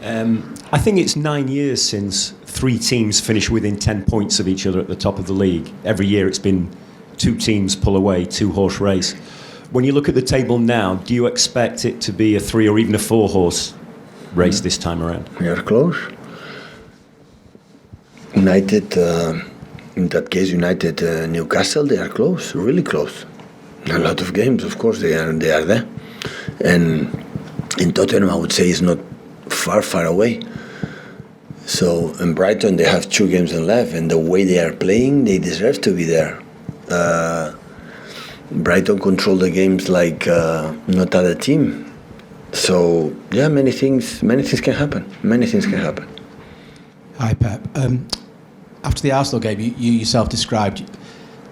I think it's 9 years since 3 teams finished within 10 points of each other at the top of the league. Every year it's been 2 teams pull away, 2-horse race. When you look at the table now, do you expect it to be a 3 or even a 4-horse race this time around? We are close. United, in that case, United, Newcastle, they are close, really close. A lot of games, of course, they are there. And in Tottenham, I would say, is not far away. So in Brighton, they have 2 games left, and the way they are playing, they deserve to be there. Brighton control the games like not other team. So yeah, many things can happen. Many things can happen. Hi, Pep. After the Arsenal game, you yourself described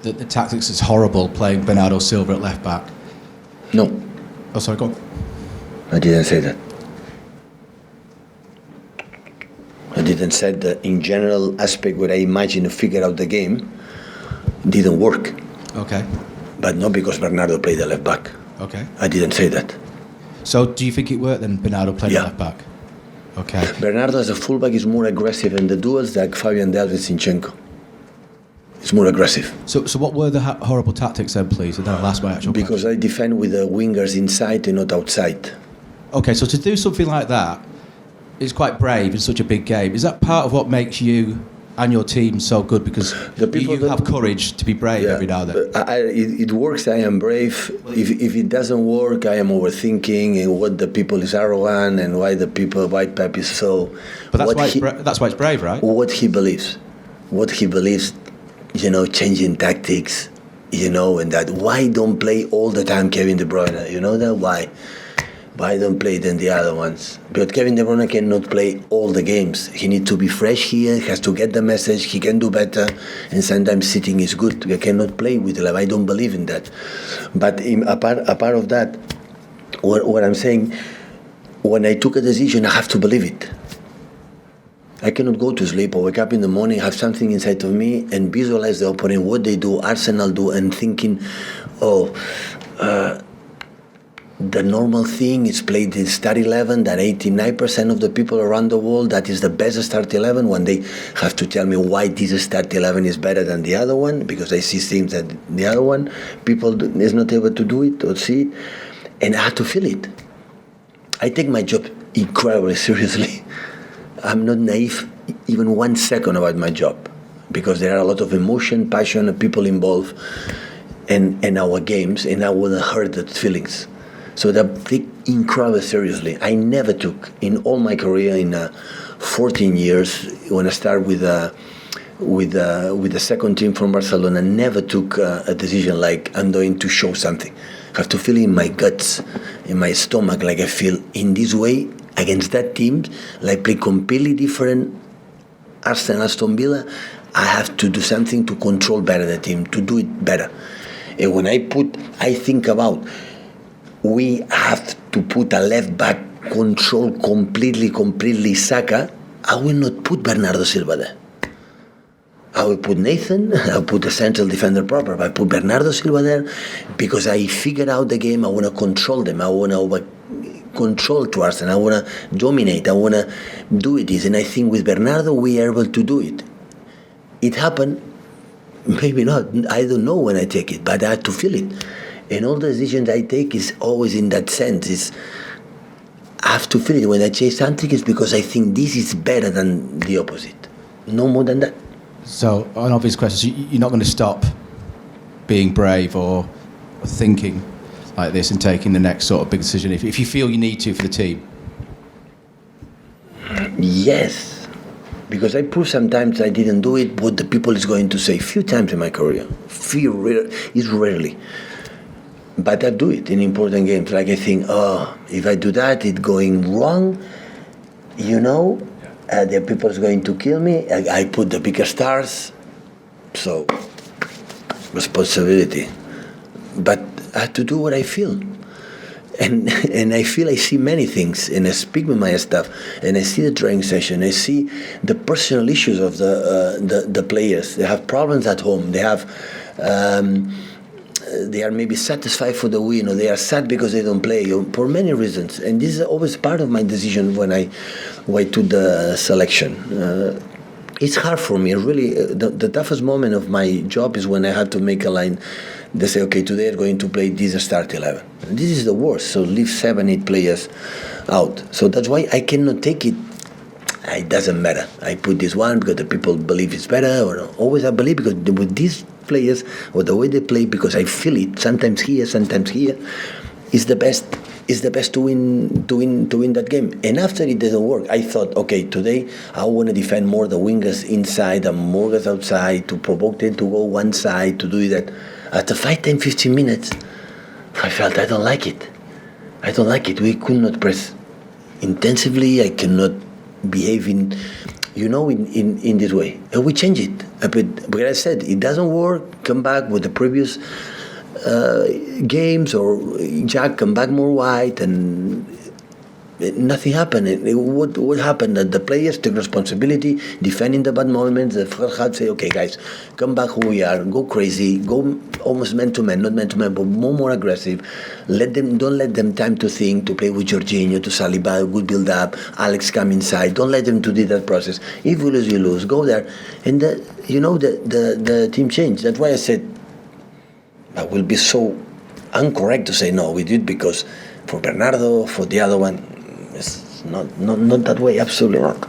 that the tactics is horrible playing Bernardo Silva at left back. No. Oh, sorry, go on. I didn't say that. I didn't say that in general aspect what I imagine to figure out the game didn't work. Okay. But not because Bernardo played the left back. Okay. I didn't say that. So do you think it worked then, Bernardo played left back? Okay. Bernardo as a fullback is more aggressive in the duels like Fabian Delph and Zinchenko. It's more aggressive. So what were the horrible tactics then, please? And then I'll ask my actual Because question. I defend with the wingers inside and not outside. Okay, so to do something like that is quite brave in such a big game. Is that part of what makes you and your team so good? Because you have courage to be brave every now and then. It works, I am brave. If it doesn't work, I am overthinking and what the people is arrogant and why Pep is so... But that's why it's brave, right? What he believes, changing tactics, and that why don't play all the time Kevin De Bruyne, that why? Why don't play than the other ones? But Kevin De Bruyne cannot play all the games. He needs to be fresh here, has to get the message, he can do better, and sometimes sitting is good. We cannot play with the left. I don't believe in that. But apart of that, what I'm saying, when I took a decision, I have to believe it. I cannot go to sleep or wake up in the morning, have something inside of me, and visualize the opponent, what they do, Arsenal do, and thinking, the normal thing is play the start 11 that 89% of the people around the world, that is the best start 11, when they have to tell me why this start 11 is better than the other one, because I see things that the other one, people is not able to do it or see it, and I have to feel it. I take my job incredibly seriously. I'm not naive even 1 second about my job, because there are a lot of emotion, passion, and people involved in our games, and I wouldn't hurt the feelings. So that take incredibly seriously. I never took in all my career in 14 years when I started with the second team from Barcelona. Never took a decision like I'm going to show something. I have to feel in my guts, in my stomach, like I feel in this way against that team. Like play completely different. Arsenal, Aston Villa. I have to do something to control better the team, to do it better. And when I think about. We have to put a left back control completely Saka. I will not put Bernardo Silva there. I will put Nathan, I'll put the central defender proper, but I put Bernardo Silva there because I figured out the game. I want to control them. I want to control to Arsenal. I want to dominate. I want to do it. And I think with Bernardo, we are able to do it. It happened, maybe not. I don't know when I take it, but I have to feel it. And all the decisions I take is always in that sense. I have to feel it. When I chase something, it's because I think this is better than the opposite. No more than that. So, an obvious question. So you're not going to stop being brave or thinking like this and taking the next sort of big decision if you feel you need to for the team? Yes. Because I prove sometimes I didn't do it, what the people is going to say. Few times in my career. It's rarely. But I do it in important games. Like I think, if I do that, it's going wrong. The people is going to kill me. I put the bigger stars. So, responsibility. But I have to do what I feel. And I feel I see many things. And I speak with my staff. And I see the training session. I see the personal issues of the players. They have problems at home. They have... they are maybe satisfied for the win, or they are sad because they don't play, or for many reasons. And this is always part of my decision when I took the selection. It's hard for me, really. The toughest moment of my job is when I had to make a line. They say, okay, today I'm going to play this start 11. This is the worst, so leave 7-8 players out. So that's why I cannot take it. It doesn't matter. I put this one because the people believe it's better, or always I believe because with these players, or the way they play, because I feel it, sometimes here, is the best. Is the best to win that game. And after it doesn't work, I thought, okay, today I want to defend more the wingers inside and more guys outside, to provoke them to go one side, to do that. After 5, 10, 15 minutes, I felt I don't like it. We could not press intensively. I cannot behave in this way. And we change it. But I said, it doesn't work, come back with the previous games, or Jack come back more wide, and nothing happened. What happened? That the players took responsibility, defending the bad moments. The first half say, okay, guys, come back who we are, go crazy, go almost man to man, not man to man, but more aggressive. Don't let them time to think, to play with Jorginho, to Saliba, good build up. Alex come inside. Don't let them to do that process. If you lose. Go there, and the team changed. That's why I said, I will be so incorrect to say no, we did because for Bernardo, for the other one, it's not that way, absolutely not.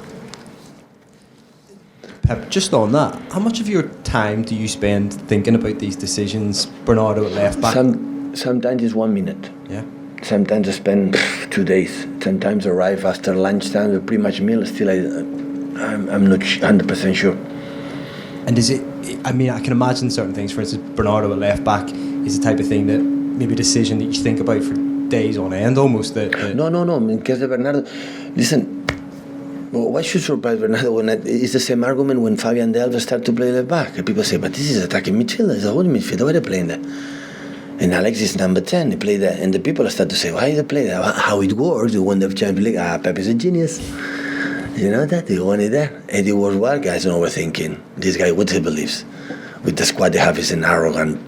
Pep, just on that, how much of your time do you spend thinking about these decisions? Bernardo at left back? Sometimes it's 1 minute. Yeah. Sometimes I spend 2 days. Sometimes I arrive after lunchtime, with pretty much meal, still I'm not 100% sure. And is it, I mean, I can imagine certain things. For instance, Bernardo at left back is the type of thing that maybe a decision that you think about for days on end almost. No. In case of Bernardo, listen, what should surprise Bernardo? It's the same argument when Fabian Delva started to play left back. People say, but this is attacking midfielder, it's a holding midfielder, why are they playing there? And Alex is number 10, he played there. And the people start to say, why they play there? How it works, you won the Champions League. Pep is a genius. You know that? He won it there. And it was well, guys, overthinking. This guy, what he believes. With the squad they have, is an arrogant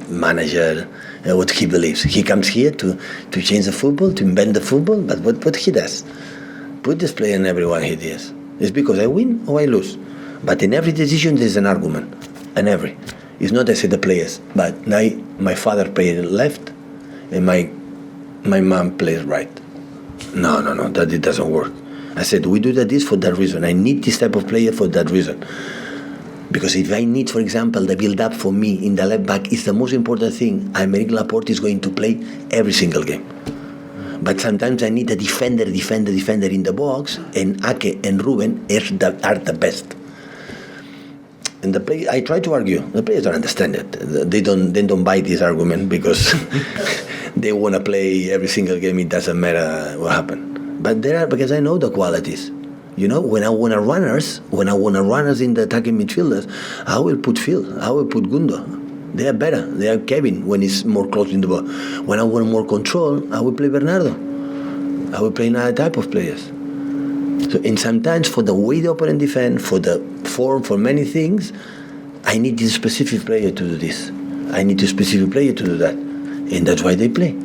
manager. What he believes. He comes here to change the football, to invent the football, but what he does. Put this player in everyone he does. It's because I win or I lose. But in every decision there's an argument. And every. It's not I say the players, but now my father played left and my mom plays right. No, that it doesn't work. I said, we do this for that reason. I need this type of player for that reason. Because if I need, for example, the build-up for me in the left back is the most important thing. Aymeric Laporte is going to play every single game. But sometimes I need a defender in the box, and Ake and Ruben are the best. And I try to argue. The players don't understand it. They don't buy this argument because they want to play every single game. It doesn't matter what happened. But there are, because I know the qualities. You know, when I want runners in the attacking midfielders, I will put Phil, I will put Gundo. They are better. They are Kevin when he's more close in the ball. When I want more control, I will play Bernardo. I will play another type of players. So, and sometimes for the way the opponent defend, for the form, for many things, I need this specific player to do this. I need a specific player to do that. And that's why they play.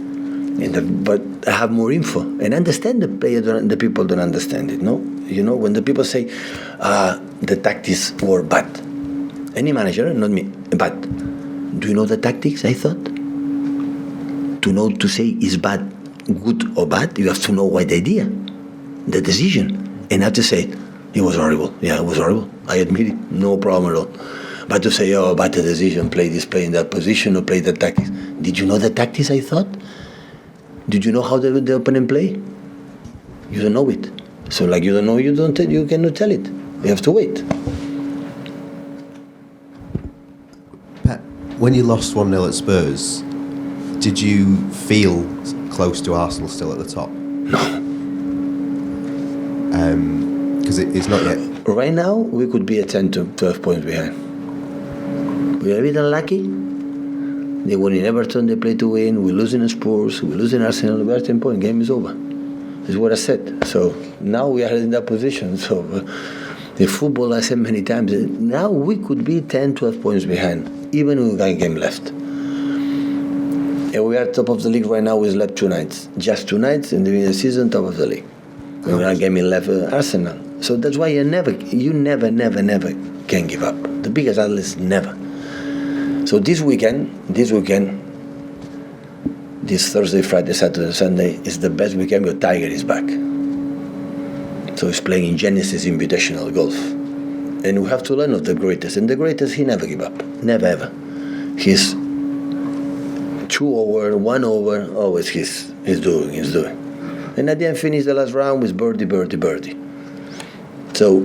But I have more info and understand the player. The people don't understand it. No, you know, when the people say the tactics were bad, any manager, not me, but do you know the tactics? I thought to say is bad, good or bad, you have to know why the idea, the decision, and not to say it was horrible. Yeah, it was horrible. I admit it, no problem at all. But to say, bad the decision, play this play in that position or play the tactics. Did you know the tactics? I thought. Did you know how the opponent play? You don't know it. So like you don't know, you cannot tell it. You have to wait. Pep, when you lost 1-0 at Spurs, did you feel close to Arsenal still at the top? No. Because it's not yet. Right now, we could be at 10 to 12 points behind. We are a bit unlucky. They won in Everton, they play to win. We lose in Spurs, we lose in Arsenal, we are 10 points, game is over. That's what I said. So now we are in that position. So the football, I said many times, now we could be 10, 12 points behind, even with one game left. And we are top of the league right now. We slept 2 nights. Just 2 nights in the season, top of the league. We are game 11 Arsenal. So that's why you never can give up. The biggest athletes never. So this weekend, this Thursday, Friday, Saturday, Sunday is the best weekend because Tiger is back. So he's playing in Genesis Invitational Golf. And we have to learn of the greatest. And the greatest, he never give up. Never ever. He's 2 over, 1 over, always he's doing. And at the end, finish the last round with birdie. So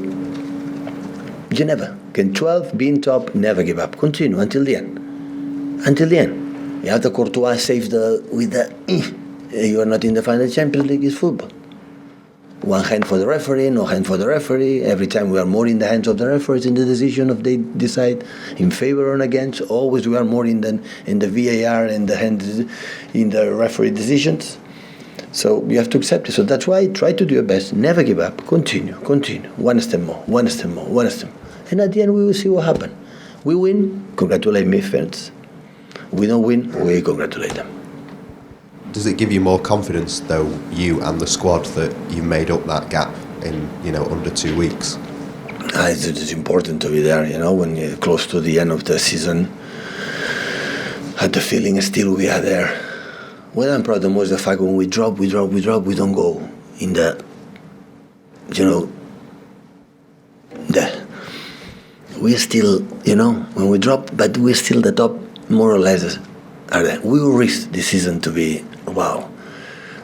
you never can 12, be in top, never give up. Continue until the end. You have the Courtois save you are not in the final Champions League, it's football. One hand for the referee, no hand for the referee. Every time we are more in the hands of the referees in the decision of they decide in favor or against. Always we are more in the VAR and the hands in the referee decisions. So you have to accept it. So that's why try to do your best. Never give up. Continue. One step more. And at the end we will see what happens. We win, congratulate me friends. We don't win, we congratulate them. Does it give you more confidence, though, you and the squad, that you made up that gap in, under 2 weeks? It's important to be there, when you're close to the end of the season. Had the feeling still we are there. What I'm proud of most is the fact when we drop, we don't go in the, we're still, when we drop, but we're still the top, more or less, are there. We will risk this season to be, wow,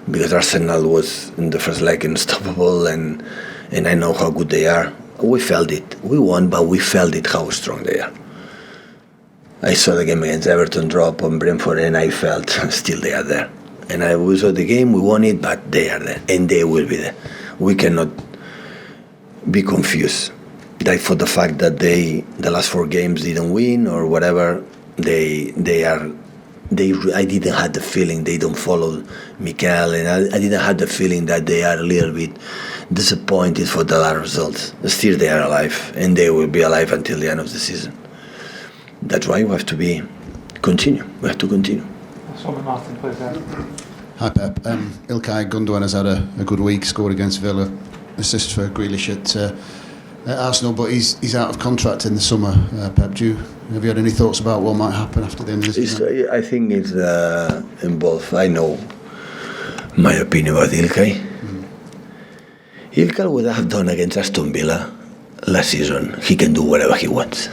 because Arsenal was in the first leg unstoppable, and I know how good they are. We felt it. We won, but we felt it, how strong they are. I saw the game against Everton drop on Brentford, and I felt still they are there. And we saw the game, we won it, but they are there, and they will be there. We cannot be confused. Like for the fact that the last 4 games didn't win or whatever, I didn't have the feeling they don't follow Mikel, and I didn't have the feeling that they are a little bit disappointed for the last results. Still they are alive, and they will be alive until the end of the season. That's why we have to continue. We have to continue. Martin, please. Hi Pep. Ilkay Gundogan has had a good week, scored against Villa, assist for Grealish at Arsenal, but he's out of contract in the summer. Pep, have you had any thoughts about what might happen after the end of the season? I think it's involved. I know my opinion about Ilkay. Ilkay would have done against Aston Villa last season. He can do whatever he wants.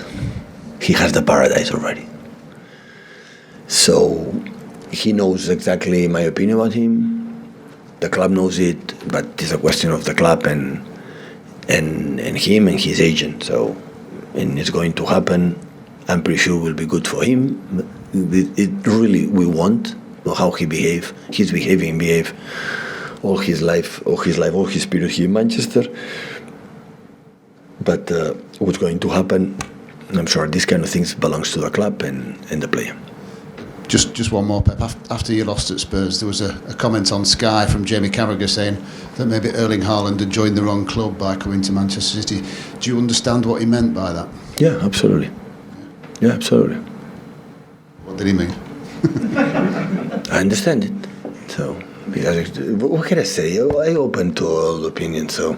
He has the paradise already. So he knows exactly my opinion about him. The club knows it, but it's a question of the club and him and his agent. So, and it's going to happen. I'm pretty sure it will be good for him. It really, we want how he behave. He's behave all his life, all his period here in Manchester. But what's going to happen, I'm sure this kind of things belongs to the club and the player. Just one more, Pep. After you lost at Spurs, there was a comment on Sky from Jamie Carragher saying that maybe Erling Haaland had joined the wrong club by coming to Manchester City. Do you understand what he meant by that? Yeah, absolutely. What did he mean? I understand it. So, what can I say? I open to all opinions. So,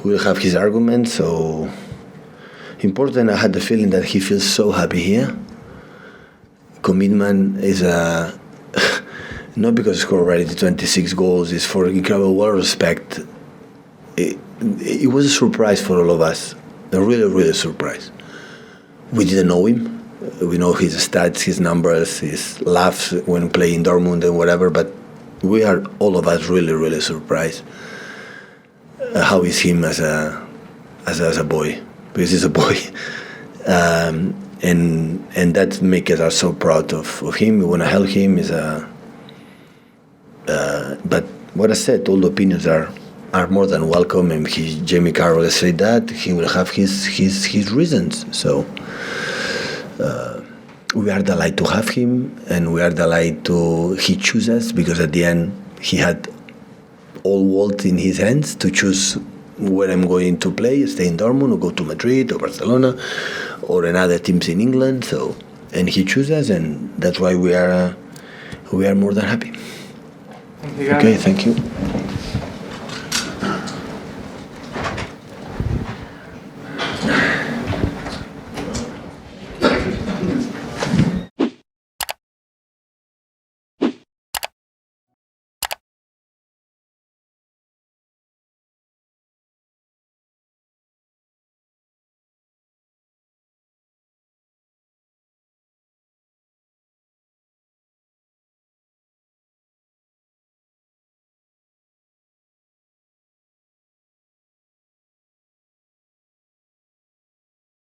we'll have his arguments. So, important. I had the feeling that he feels so happy here. Commitment is not because he scored already 26 goals. It's for incredible respect. It was a surprise for all of us. A really surprise. We didn't know him. We know his stats, his numbers, his laughs when playing Dortmund and whatever. But we are all of us really surprised. How is him as a boy? Because he's a boy. And that makes us so proud of him. We want to help him. But what I said, all the opinions are more than welcome. And Jamie Carragher said that he will have his reasons. So we are delighted to have him, and we are delighted he choose us, because at the end he had all world in his hands to choose where I'm going to play, stay in Dortmund or go to Madrid or Barcelona or another teams in England. So, and he chooses, and that's why we are we are more than happy. Thank you, guys. Okay, thank you.